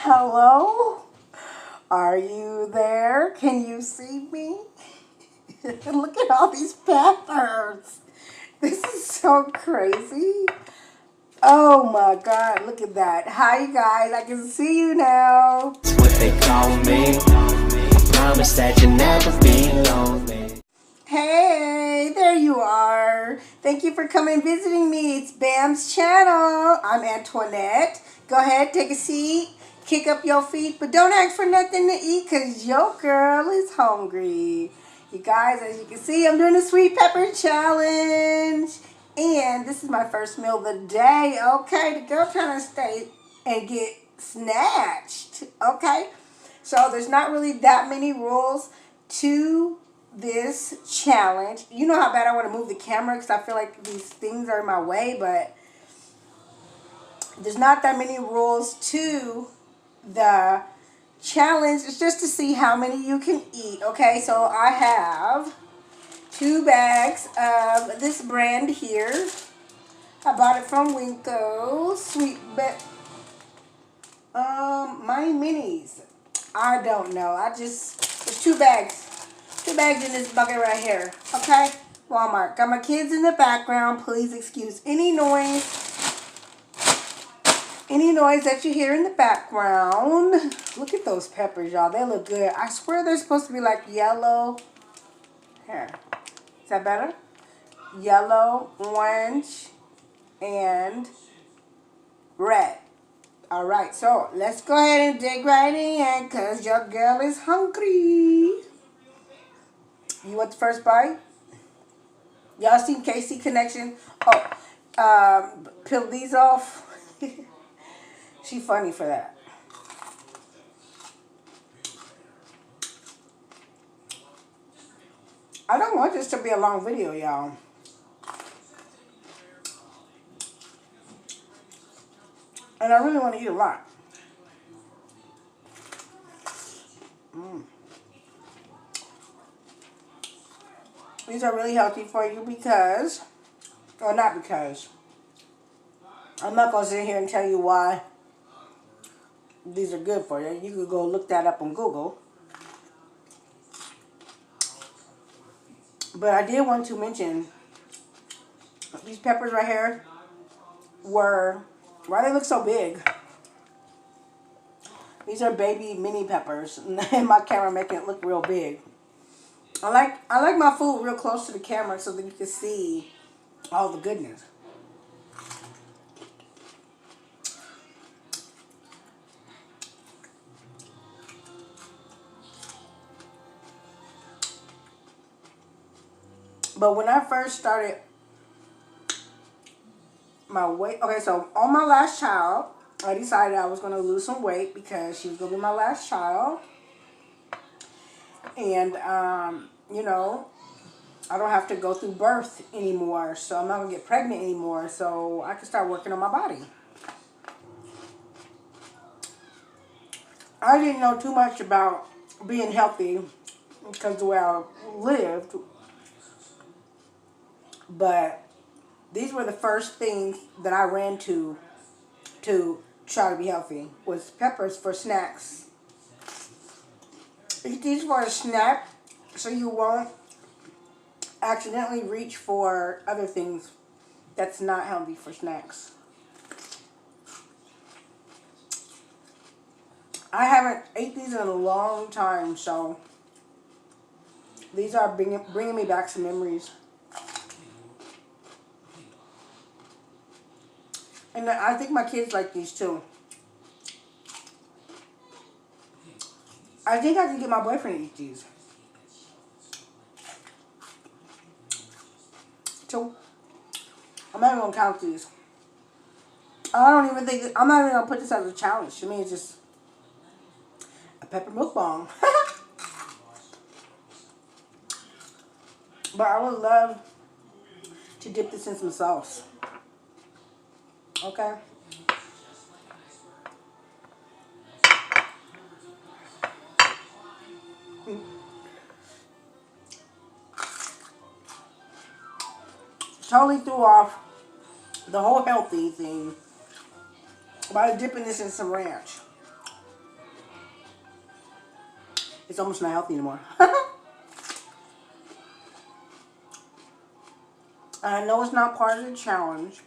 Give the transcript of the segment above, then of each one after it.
Hello? Are you there? Can you see me? Look at all these peppers. This is so crazy. Oh my God, look at that. Hi you guys, I can see you now. That's what they call me. I promise that you'll never be lonely. Hey, there you are. Thank you for coming visiting me. It's Bam's channel. I'm Antoinette. Go ahead, take a seat. Kick up your feet, but don't ask for nothing to eat because your girl is hungry. You guys, as you can see, I'm doing a sweet pepper challenge. And this is my first meal of the day. Okay, the girl trying to stay and get snatched. Okay, so there's not really that many rules to this challenge. You know how bad I want to move the camera because I feel like these things are in my way, but there's not that many rules to the challenge. It's just to see how many you can eat. Okay, so I have 2 bags of this brand here. I bought it from Winko's Sweet My Minis. I don't know. There's 2 bags. 2 bags in this bucket right here. Okay? Walmart. Got my kids in the background. Please excuse any noise. Any noise that you hear in the background. Look at those peppers, y'all. They look good. I swear they're supposed to be like yellow. Here. Is that better? Yellow, orange, and red. Alright, so let's go ahead and dig right in because your girl is hungry. You want the first bite? Y'all seen KC Connection? Oh, peel these off. She funny for that. I don't want this to be a long video, y'all. And I really want to eat a lot. These are really healthy for you because, or not because, I'm not going to sit here and tell you why these are good for you. You could go look that up on Google. But I did want to mention these peppers right here why they look so big. These are baby mini peppers, and my camera making it look real big. I like my food real close to the camera so that you can see all the goodness. But when I first started my weight, okay, so on my last child, I decided I was going to lose some weight because she was going to be my last child. And, you know, I don't have to go through birth anymore, so I'm not going to get pregnant anymore, so I can start working on my body. I didn't know too much about being healthy because the way I lived, but these were the first things that I ran to try to be healthy, was peppers for snacks. Eat these for a snack so you won't accidentally reach for other things that's not healthy for snacks. I haven't ate these in a long time, so these are bringing me back some memories. And I think my kids like these too. I think I can get my boyfriend to eat these. So, I'm not even going to count these. I'm not even going to put this as a challenge. To me, it's just a pepper mukbang. But I would love to dip this in some sauce. Okay? Totally threw off the whole healthy thing by dipping this in some ranch. It's almost not healthy anymore. I know it's not part of the challenge,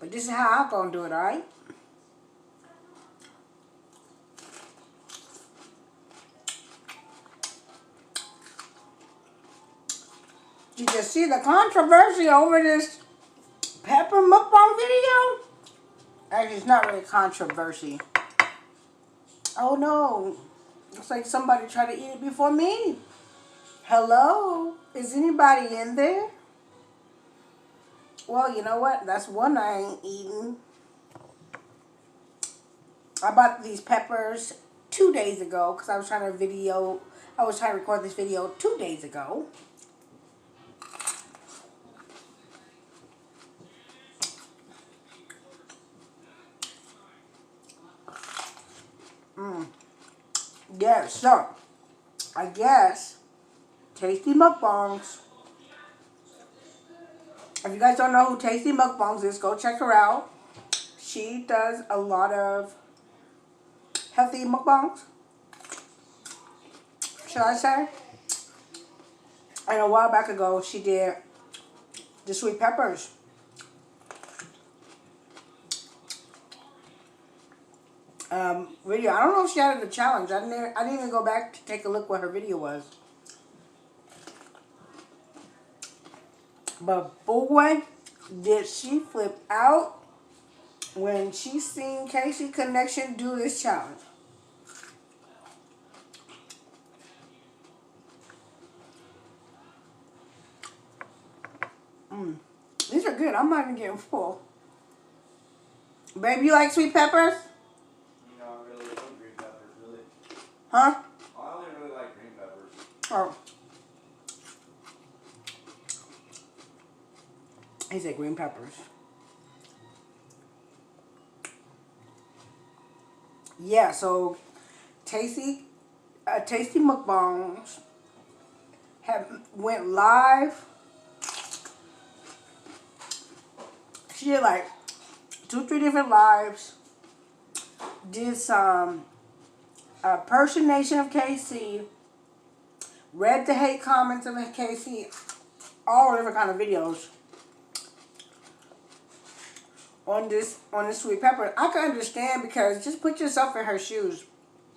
but this is how I'm gonna do it, alright? Did you see the controversy over this pepper mukbang video? Actually, it's not really controversy. Oh no, looks like somebody tried to eat it before me. Hello? Is anybody in there? Well, you know what? That's one I ain't eating. I bought these peppers 2 days ago because I was trying to record this video 2 days ago. Yes, so I guess Tasty Mukbangs. If you guys don't know who Tasty Mukbangs is, go check her out. She does a lot of healthy mukbangs, should I say? And a while back ago, she did the sweet peppers. Video. I don't know if she added a challenge. I didn't even go back to take a look what her video was. But boy, did she flip out when she seen Casey Connection do this challenge. These are good. I'm not even getting full. Babe, you like sweet peppers? No, I really like green peppers, really. Huh? I only really like green peppers. Oh. He said green peppers. Yeah, so Tasty Mukbangs went live. She did like 2-3 different lives. Did some impersonation of KC. Read the hate comments of KC. All different kind of videos on this sweet pepper. I can understand because just put yourself in her shoes.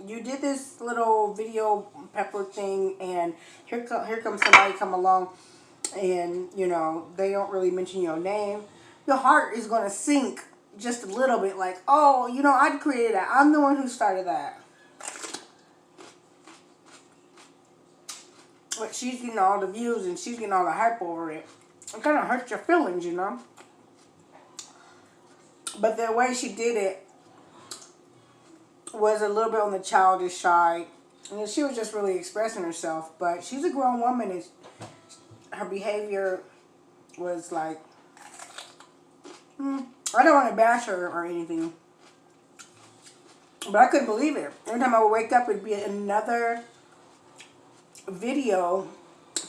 You did this little video pepper thing, and here comes somebody come along, and you know they don't really mention your name. Your heart is gonna sink just a little bit, like, oh, you know, I created that. I'm the one who started that. But she's getting all the views and she's getting all the hype over it. It kind of hurts your feelings, you know. But the way she did it was a little bit on the childish side. And she was just really expressing herself. But she's a grown woman, and her behavior was like, I don't want to bash her or anything. But I couldn't believe it. Every time I would wake up, it'd be another video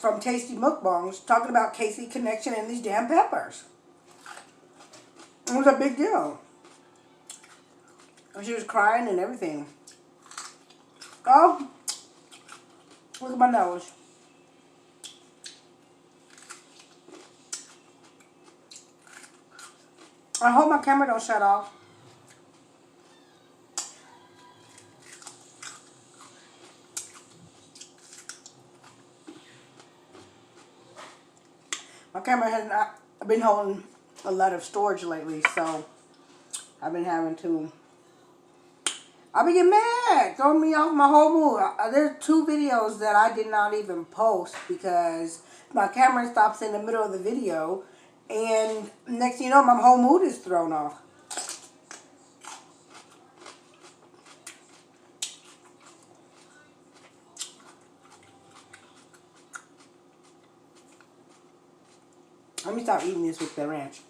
from Tasty Mukbangs talking about Casey Connection and these damn peppers. It was a big deal. And she was crying and everything. Oh, look at my nose. I hope my camera don't shut off. My camera has not been holding a lot of storage lately, so I've been having to. I'll be getting mad, throwing me off my whole mood. There's 2 videos that I did not even post because my camera stops in the middle of the video, and next thing you know, my whole mood is thrown off. Let me stop eating this with the ranch.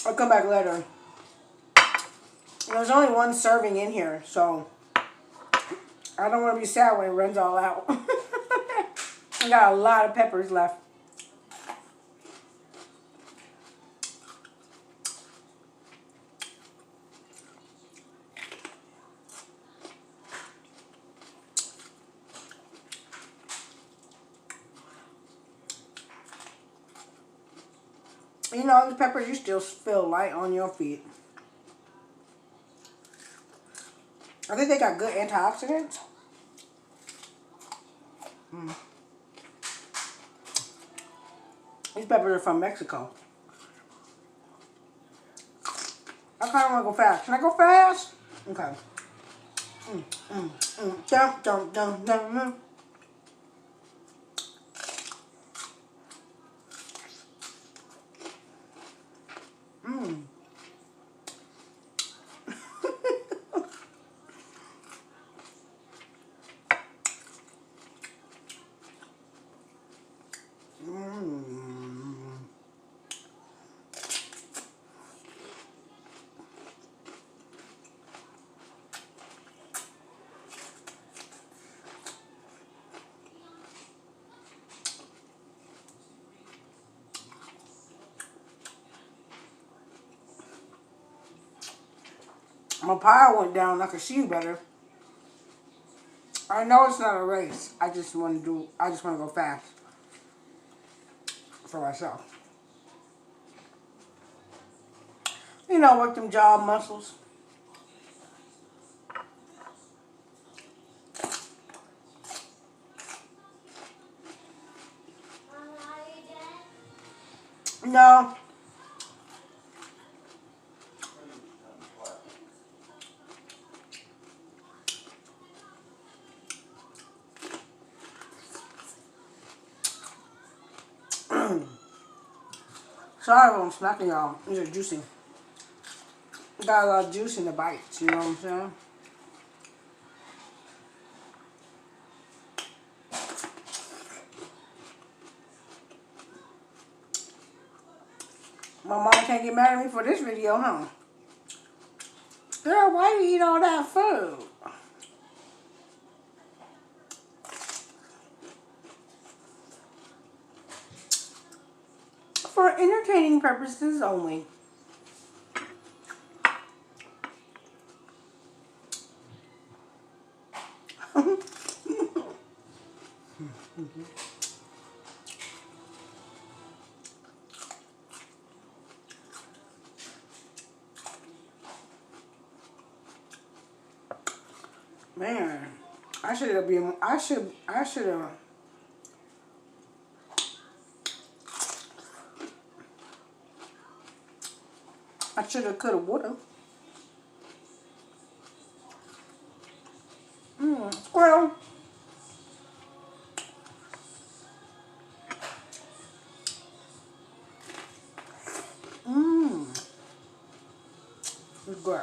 I'll come back later. There's only 1 serving in here, so I don't want to be sad when it runs all out. I got a lot of peppers left. You know, these peppers, you still feel light on your feet. I think they got good antioxidants. These peppers are from Mexico. I kind of want to go fast. Can I go fast? Okay. Dum, dum, dum, dum, dum. My power went down. I could see you better. I know it's not a race. I just want to go fast for myself. You know, work them jaw muscles. No. Sorry if I'm smacking y'all. These are juicy. Got a lot of juice in the bites, you know what I'm saying? My mom can't get mad at me for this video, huh? Girl, why you eat all that food? For entertaining purposes only. Man, I should have could have, would have. Squirrel. It's good.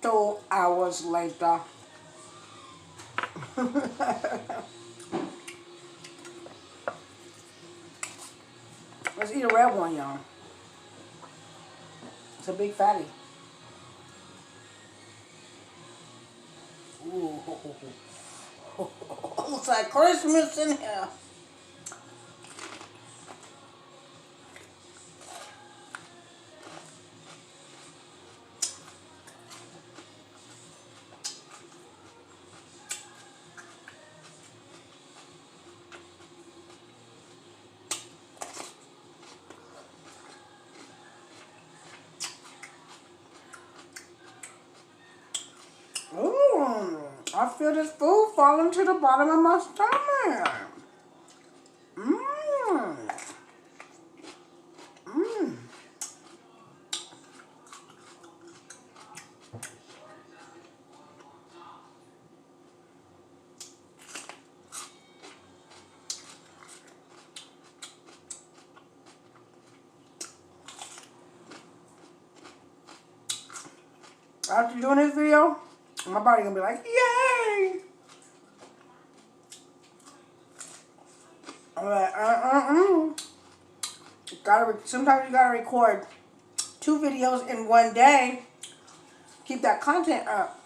Two hours later. Let's eat a red one, y'all. It's a big fatty. Ooh. It's like Christmas in here. Ooh, I feel this food falling to the bottom of my stomach. Mmm. Mmm. After doing this video, my body gonna be like, yay! I'm like, sometimes you gotta record 2 videos in one day. Keep that content up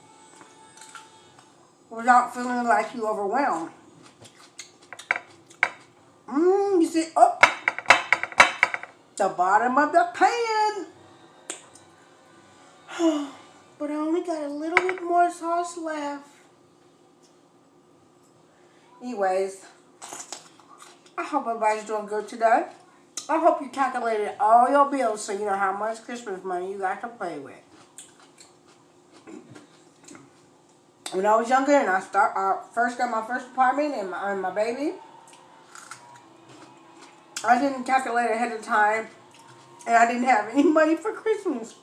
without feeling like you overwhelmed. You see, oh, the bottom of the pan. But I only got a little bit more sauce left. Anyways, I hope everybody's doing good today. I hope you calculated all your bills so you know how much Christmas money you got to play with. When I was younger and I first got my first apartment and my baby, I didn't calculate ahead of time, and I didn't have any money for Christmas.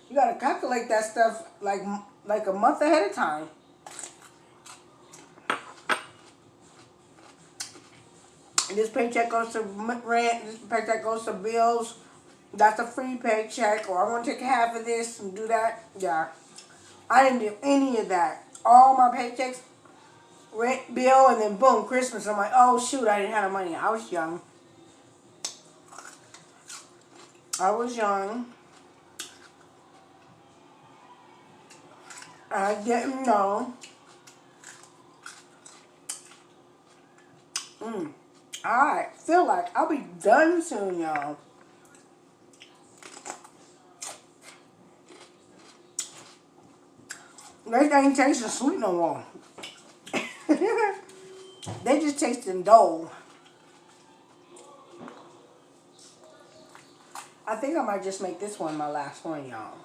You gotta calculate that stuff like a month ahead of time. And this paycheck goes to rent. This paycheck goes to bills. That's a free paycheck. Or I want to take half of this and do that. Yeah, I didn't do any of that. All my paychecks, rent, bill, and then boom, Christmas. I'm like, oh shoot, I didn't have the money. I was young. I didn't know. I feel like I'll be done soon, y'all. They ain't tasting sweet no more. They just tasting dull. I think I might just make this one my last one, y'all.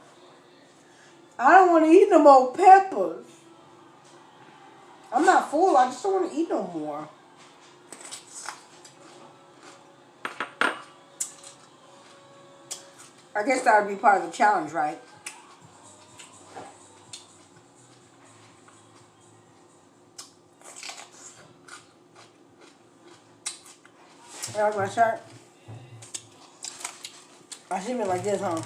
I don't want to eat no more peppers. I'm not full. I just don't want to eat no more. I guess that would be part of the challenge, right? There's my shirt. I should be like this, huh?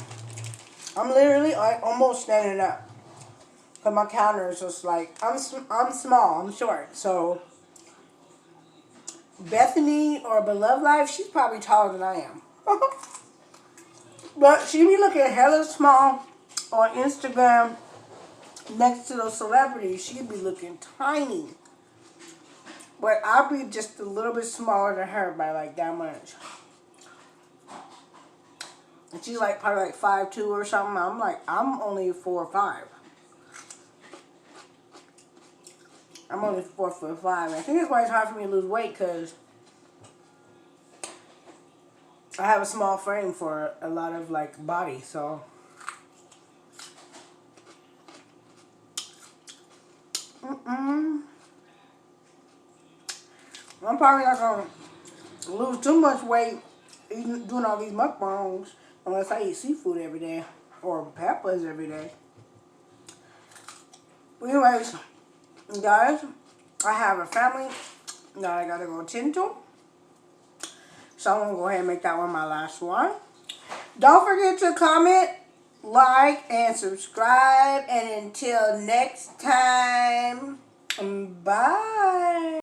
I'm literally almost standing up. Because my counter is just like, I'm small, I'm short. So, Bethany or Beloved Life, she's probably taller than I am. But she be looking hella small on Instagram next to those celebrities. She could be looking tiny. But I'll be just a little bit smaller than her by like that much. And she's like probably like 5'2" or something. I'm only 4 or 5. I'm only 4'5". I think that's why it's hard for me to lose weight, because I have a small frame for a lot of like body, so. I'm probably not gonna lose too much weight doing all these mukbangs unless I eat seafood every day or peppers every day. But anyways, guys, I have a family that I gotta go tend to. So I'm gonna go ahead and make that one my last one. Don't forget to comment, like, and subscribe. And until next time, bye.